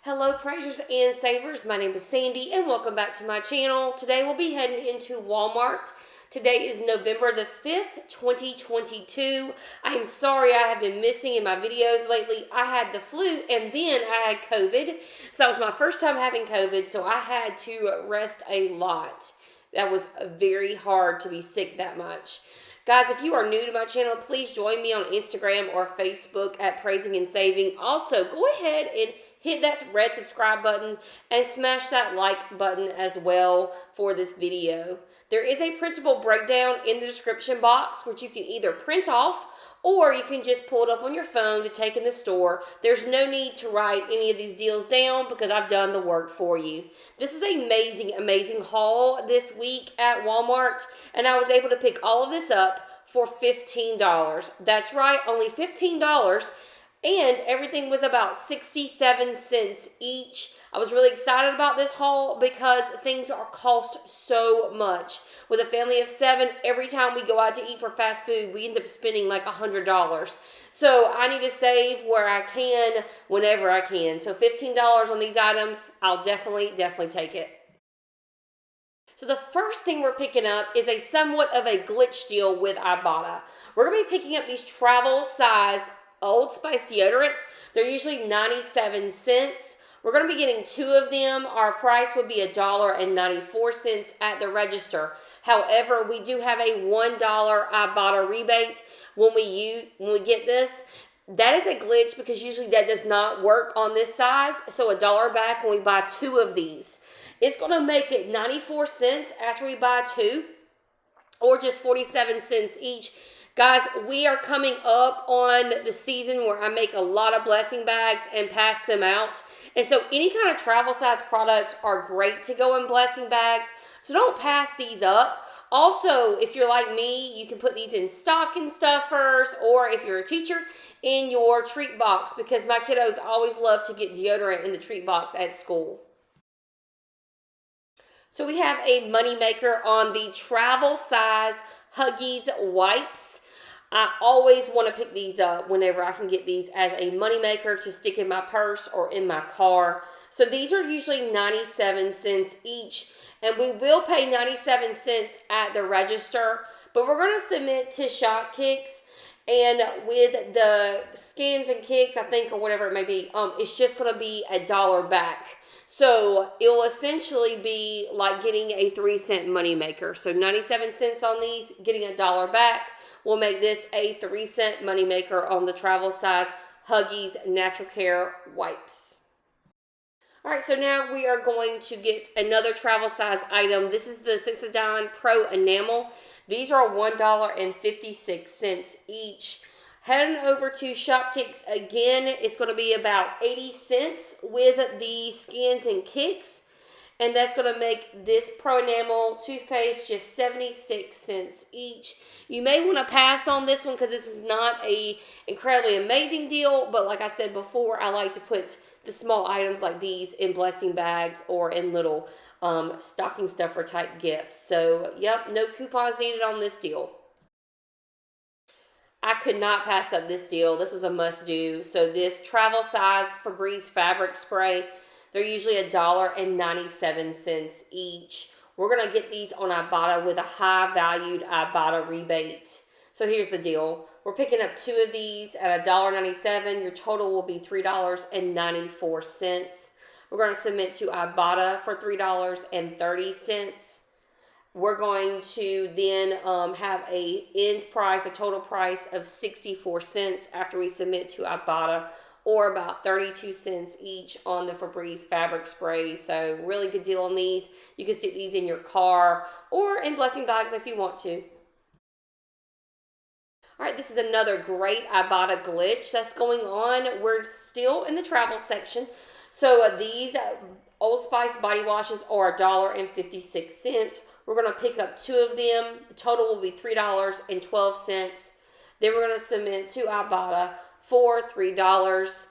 Hello praisers and savers, my name is Sandy and welcome back to my channel. Today we'll be heading into Walmart. Today is November the 5th, 2022. I am sorry I have been missing in my videos lately. I had the flu and then I had COVID. So that was my first time having COVID, so I had to rest a lot. That was very hard to be sick that much. Guys, if you are new to my channel, please join me on Instagram or Facebook at Praising and Saving. Also, go ahead and hit that red subscribe button and smash that like button as well for this video. There is a printable breakdown in the description box, which you can either print off or you can just pull it up on your phone to take in the store. There's no need to write any of these deals down because I've done the work for you. This is an amazing haul this week at Walmart, and I was able to pick all of this up for $15. That's right, only $15. And everything was about 67 cents each. I was really excited about this haul because things are cost so much. With a family of 7, every time we go out to eat for fast food, we end up spending like $100. So I need to save where I can, whenever I can. So $15 on these items, I'll definitely take it. So the first thing we're picking up is a somewhat of a glitch deal with IBOTTA. We're going to be picking up these travel size Old Spice deodorants. They're usually 97 cents. We're going to be getting 2 of them. Our price would be $1.94 at the register. However, we do have a $1 IBOTTA rebate when we get this. That is a glitch because usually that does not work on this size. So $1 back when we buy 2 of these. It's going to make it 94 cents after we buy 2, or just 47 cents each. Guys, we are coming up on the season where I make a lot of blessing bags and pass them out. And so any kind of travel size products are great to go in blessing bags. So don't pass these up. Also, if you're like me, you can put these in stocking stuffers, or if you're a teacher, in your treat box, because my kiddos always love to get deodorant in the treat box at school. So we have a money maker on the travel size Huggies wipes. I always want to pick these up whenever I can get these as a moneymaker to stick in my purse or in my car. So these are usually 97 cents each, and we will pay 97 cents at the register, but we're going to submit to Shopkick, and with the skins and kicks, I think, or whatever it may be, it's just going to be $1 back. So it will essentially be like getting a 3-cent moneymaker. So 97 cents on these, getting $1 back. We'll make this a 3-cent moneymaker on the travel size Huggies Natural Care wipes. All right, so now we are going to get another travel size item. This is the Sensodyne Pro Enamel. These are $1.56 each. Heading over to Shopkick again, it's going to be about 80 cents with the skins and kicks. And that's going to make this Pro Enamel toothpaste just 76 cents each. You may want to pass on this one because this is not a incredibly amazing deal. But like I said before, I like to put the small items like these in blessing bags or in little stocking stuffer type gifts. So, yep, no coupons needed on this deal. I could not pass up this deal. This was a must-do. So this travel size Febreze fabric spray, they're usually $1.97 each. We're going to get these on Ibotta with a high-valued Ibotta rebate. So here's the deal. We're picking up 2 of these at $1.97. Your total will be $3.94. We're going to submit to Ibotta for $3.30. We're going to then have a total price of 64 cents after we submit to Ibotta, or about 32 cents each on the Febreze fabric spray. So really good deal on these. You can stick these in your car or in blessing bags if you want to. All right, this is another great Ibotta glitch that's going on. We're still in the travel section. So these Old Spice body washes are $1.56. We're going to pick up 2 of them. The total will be $3.12. Then we're going to submit to Ibotta for $3.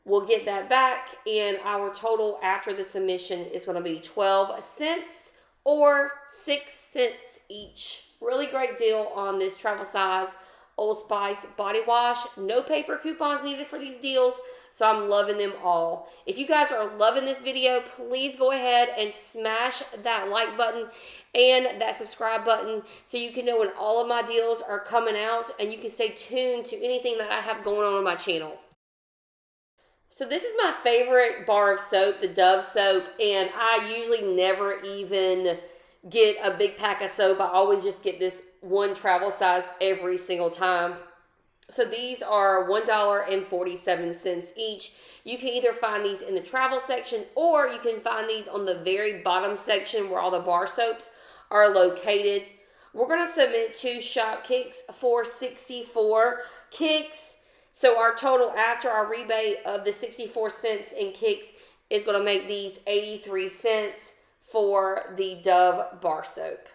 We'll get that back, and our total after the submission is going to be 12 cents or 6 cents each. Really great deal on this travel size Old Spice body wash. No paper coupons needed for these deals. So I'm loving them all. If you guys are loving this video, please go ahead and smash that like button and that subscribe button so you can know when all of my deals are coming out and you can stay tuned to anything that I have going on my channel. So this is my favorite bar of soap, the Dove soap, and I usually never even get a big pack of soap. I always just get this one travel size every single time. So these are $1.47 each. You can either find these in the travel section or you can find these on the very bottom section where all the bar soaps are located. We're going to submit to Shopkick for 64 kicks. So our total after our rebate of the 64 cents in kicks is going to make these 83 cents for the Dove bar soap.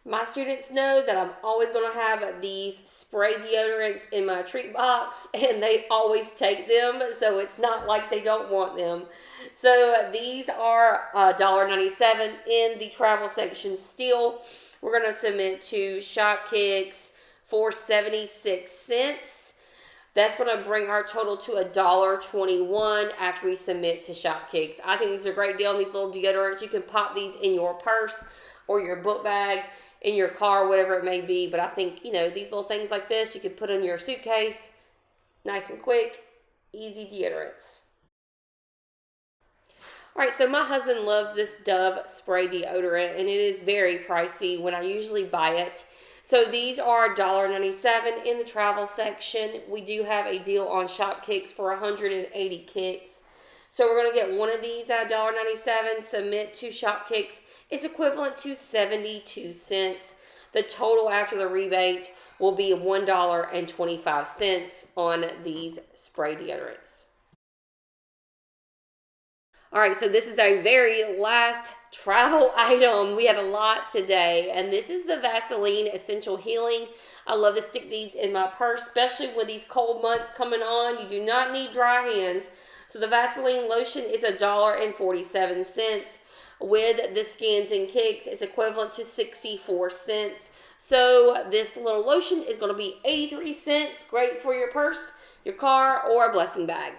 My students know that I'm always going to have these spray deodorants in my treat box, and they always take them, so it's not like they don't want them. So these are $1.97 in the travel section still. We're going to submit to Shopkick for 76 cents. That's going to bring our total to $1.21 after we submit to Shopkick. I think these are a great deal on these little deodorants. You can pop these in your purse or your book bag, in your car, whatever it may be. But I think, these little things like this, you could put in your suitcase. Nice and quick, easy deodorants. All right, so my husband loves this Dove spray deodorant, and it is very pricey when I usually buy it. So these are $1.97 in the travel section. We do have a deal on Shopkick for 180 kicks. So we're going to get one of these at $1.97, submit to Shopkick. It's equivalent to 72 cents. The total after the rebate will be $1.25 on these spray deodorants. All right, so this is our very last travel item. We had a lot today, and this is the Vaseline Essential Healing. I love to stick these in my purse, especially with these cold months coming on. You do not need dry hands. So the Vaseline lotion is $1.47. With the Skins and Kicks, it's equivalent to 64 cents. So this little lotion is going to be 83 cents. Great for your purse, your car, or a blessing bag.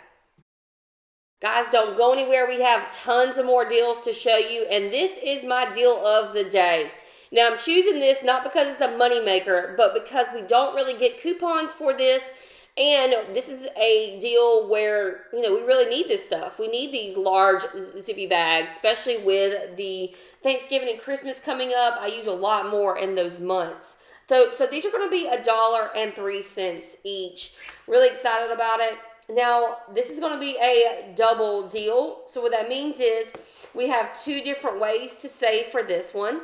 Guys, don't go anywhere. We have tons of more deals to show you, and this is my deal of the day. Now, I'm choosing this not because it's a money maker, but because we don't really get coupons for this, and this is a deal where, we really need this stuff. We need these large zippy bags, especially with the Thanksgiving and Christmas coming up. I use a lot more in those months. So these are going to be $1.03 each. Really excited about it. Now, this is going to be a double deal. So what that means is we have two different ways to save for this one.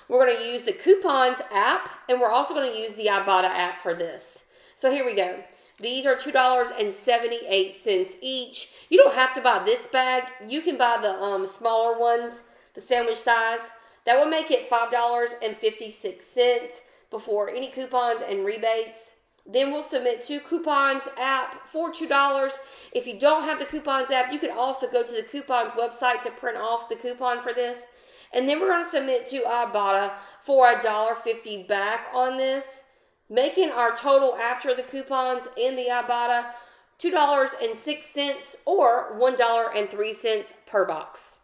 We're going to use the Coupons app, and we're also going to use the IBOTTA app for this. So here we go. These are $2.78 each. You don't have to buy this bag. You can buy the smaller ones, the sandwich size. That will make it $5.56 before any coupons and rebates. Then we'll submit to Coupons app for $2. If you don't have the Coupons app, you could also go to the Coupons website to print off the coupon for this. And then we're going to submit to IBOTTA for $1.50 back on this, making our total after the coupons and the IBOTTA $2.06 or $1.03 per box.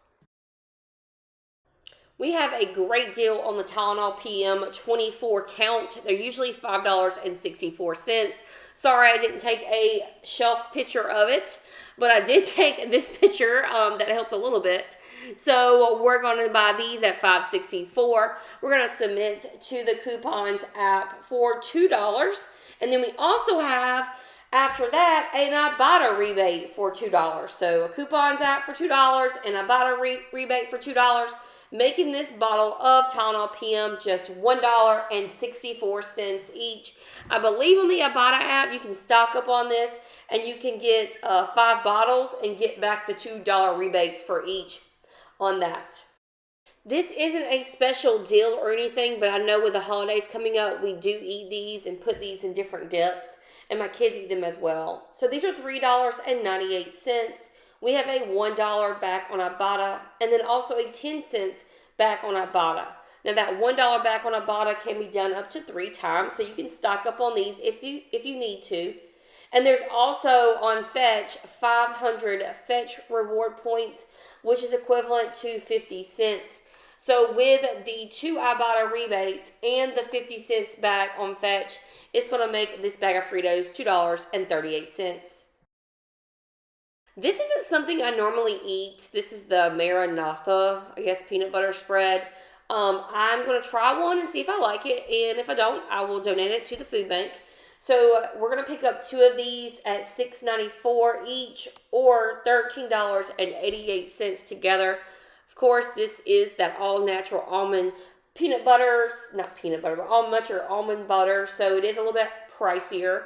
We have a great deal on the Tylenol PM 24 count. They're usually $5.64. Sorry I didn't take a shelf picture of it, but I did take this picture. That helps a little bit. So we're going to buy these at $5.64. We're going to submit to the Coupons app for $2. And then we also have, after that, an IBOTTA rebate for $2. So a Coupons app for $2 and a IBOTTA rebate for $2. Making this bottle of Tylenol PM just $1.64 each. I believe on the IBOTTA app you can stock up on this and you can get 5 bottles and get back the $2 rebates for each on that. This isn't a special deal or anything, but I know with the holidays coming up, we do eat these and put these in different dips, and my kids eat them as well. So these are $3.98. We have a $1 back on IBOTTA, and then also a 10 cents back on IBOTTA. Now that $1 back on IBOTTA can be done up to 3 times, so you can stock up on these if you need to. And there's also on Fetch 500 Fetch reward points, which is equivalent to 50 cents. So with the 2 IBOTTA rebates and the 50 cents back on Fetch, it's going to make this bag of Fritos $2.38. This isn't something I normally eat. This is the Maranatha, I guess, peanut butter spread. I'm going to try one and see if I like it. And if I don't, I will donate it to the food bank. So we're going to pick up 2 of these at $6.94 each, or $13.88 together. Of course, this is that all-natural almond peanut butter, not peanut butter, but almond butter. So it is a little bit pricier.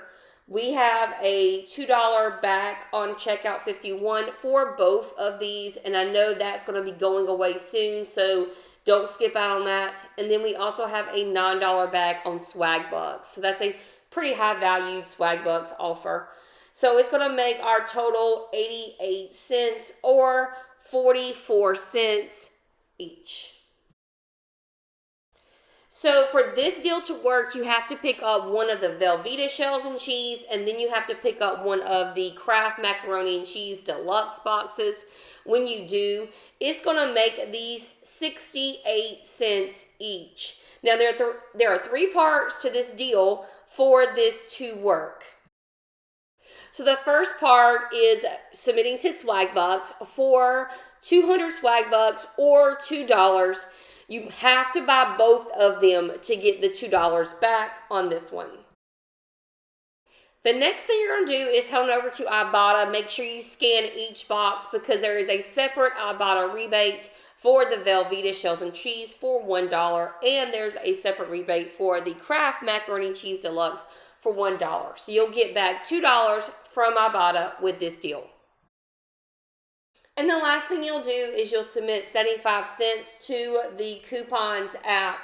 We have a $2 back on checkout 51 for both of these, and I know that's going to be going away soon, so don't skip out on that. And then we also have a $9 back on Swagbucks. So that's a pretty high-valued Swagbucks offer. So it's going to make our total 88 cents or 44 cents each. So for this deal to work, you have to pick up one of the Velveeta shells and cheese, and then you have to pick up one of the Kraft macaroni and cheese deluxe boxes. When you do, it's going to make these 68 cents each. Now, there are 3 parts to this deal for this to work. So the first part is submitting to Swagbucks for 200 Swagbucks or $2. You have to buy both of them to get the $2 back on this one. The next thing you're going to do is head on over to IBOTTA. Make sure you scan each box because there is a separate IBOTTA rebate for the Velveeta shells and cheese for $1. And there's a separate rebate for the Kraft macaroni and cheese deluxe for $1. So you'll get back $2 from IBOTTA with this deal. And the last thing you'll do is you'll submit 75 cents to the Coupons app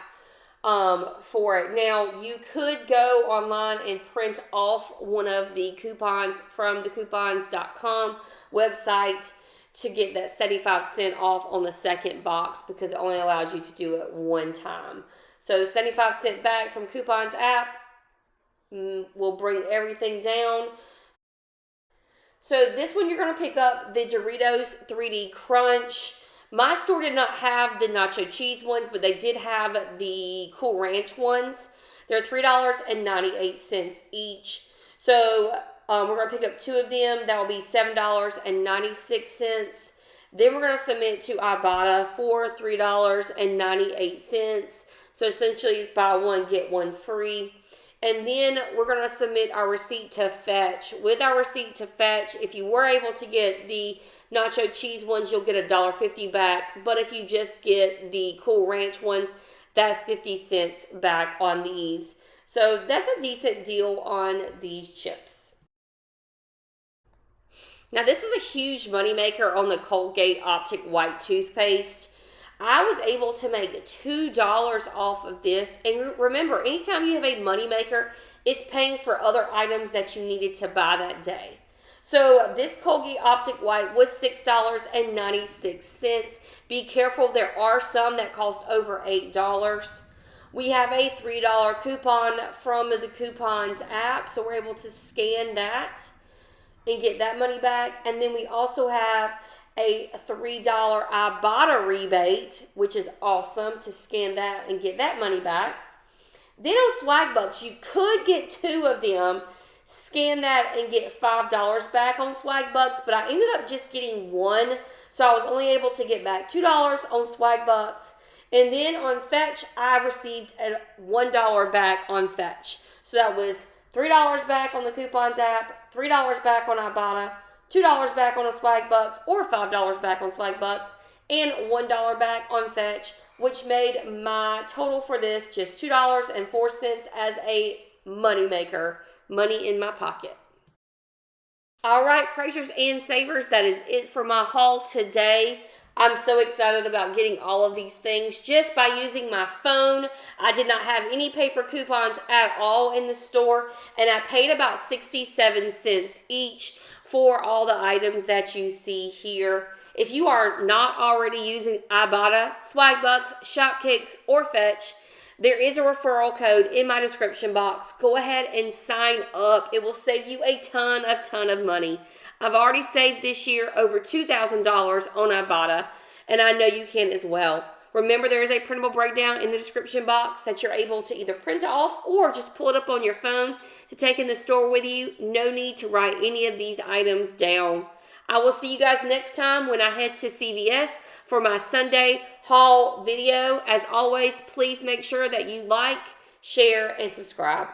for it. Now, you could go online and print off one of the coupons from the coupons.com website to get that 75 cent off on the second box because it only allows you to do it one time. So 75 cent back from Coupons app will bring everything down. So this one you're going to pick up the Doritos 3D Crunch. My store did not have the nacho cheese ones, but they did have the Cool Ranch ones. They're $3.98 each. So we're going to pick up 2 of them. That will be $7.96. Then we're going to submit to IBOTTA for $3.98. So essentially it's buy one, get one free. And then we're going to submit our receipt to Fetch. With our receipt to Fetch, if you were able to get the nacho cheese ones, you'll get $1.50 back. But if you just get the Cool Ranch ones, that's 50 cents back on these. So that's a decent deal on these chips. Now this was a huge moneymaker on the Colgate Optic White toothpaste. I was able to make $2 off of this. And remember, anytime you have a moneymaker, it's paying for other items that you needed to buy that day. So this Colgate Optic White was $6.96. Be careful, there are some that cost over $8. We have a $3 coupon from the Coupons app, so we're able to scan that and get that money back. And then we also have a $3 IBOTTA rebate, which is awesome to scan that and get that money back. Then on Swagbucks, you could get 2 of them, scan that and get $5 back on Swagbucks, but I ended up just getting 1, so I was only able to get back $2 on Swagbucks. And then on Fetch, I received a $1 back on Fetch. So that was $3 back on the Coupons app, $3 back on IBOTTA, $2 back on a Swagbucks or $5 back on Swagbucks, and $1 back on Fetch, which made my total for this just $2.04 as a moneymaker, money in my pocket. All right, Praisers and Savers, that is it for my haul today. I'm so excited about getting all of these things just by using my phone. I did not have any paper coupons at all in the store, and I paid about 67 cents each for all the items that you see here. If you are not already using IBOTTA, Swagbucks, Shopkicks, or Fetch, There is a referral code in my description box. Go ahead and sign up. It will save you a ton of money. I've already saved this year over $2,000 on IBOTTA, and I know you can as well. Remember, there is a printable breakdown in the description box that you're able to either print off or just pull it up on your phone to take in the store with you. No need to write any of these items down. I will see you guys next time when I head to CVS for my Sunday haul video. As always, please make sure that you like, share, and subscribe.